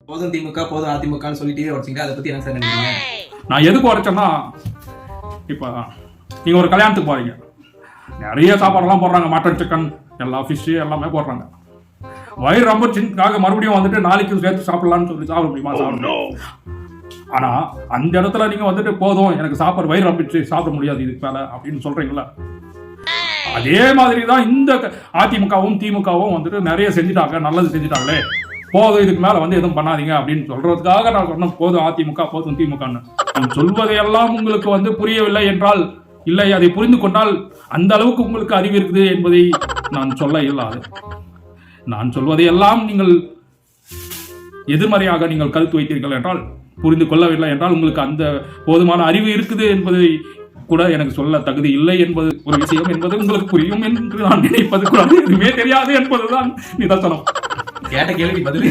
போதும் திமுக போதும் அதிமுகன்னு சொல்லிட்டே உடச்சிங்க, அதை பத்தி என்ன சார் நினைக்கிறீங்க? நான் எதுக்கு உடைச்சேன்னா, இப்போ நீங்க ஒரு கல்யாணத்துக்கு போறீங்க, நிறைய சாப்பாடெல்லாம் போடுறாங்க, மட்டன் சிக்கன் எல்லா ஃபிஷ்ஷு எல்லாமே போடுறாங்க. வயிறு ரொம்ப சின்னக்காக மறுபடியும் வந்துட்டு நாளைக்கு சேர்த்து சாப்பிடலான்னு சொல்லி சாப்பிட முடியுமா? சாப்பிடணும். ஆனா அந்த இடத்துல நீங்க வந்துட்டு போதும் எனக்கு சாப்பாடு வயிறு ரம்பிச்சு சாப்பிட முடியாது இதுக்கு மேல அப்படின்னு சொல்றீங்களா? அதே மாதிரி தான் இந்த அதிமுகவும் திமுகவும் வந்துட்டு நிறைய செஞ்சுட்டாங்க, நல்லது செஞ்சுட்டாங்களே, போதும் இதுக்கு மேல வந்து எதுவும் பண்ணாதீங்க அப்படின்னு சொல்றதுக்காக நான் சொன்ன போதும் அதிமுக போதும் திமுகன்னு. நான் சொல்வதையெல்லாம் உங்களுக்கு வந்து புரியவில்லை என்றால், இல்லை அதை புரிந்து கொண்டால் அந்த அளவுக்கு உங்களுக்கு அறிவு இருக்குது என்பதை நான் சொல்ல இயலாது. நான் சொல்வதையெல்லாம் நீங்கள் எதிர்மறையாக நீங்கள் கருத்து வைத்தீர்கள் என்றால், புரிந்து கொள்ளவில்லை என்றால், உங்களுக்கு அந்த போதுமான அறிவு இருக்குது என்பதை கூட எனக்கு சொல்ல தகுதி இல்லை என்பது ஒரு விஷயம் என்பது உங்களுக்கு புரியும் என்று நான் நினைப்பது கூட எதுவுமே தெரியாது என்பதுதான் நிதர்சனம். கேட்ட கேள்வி பதில்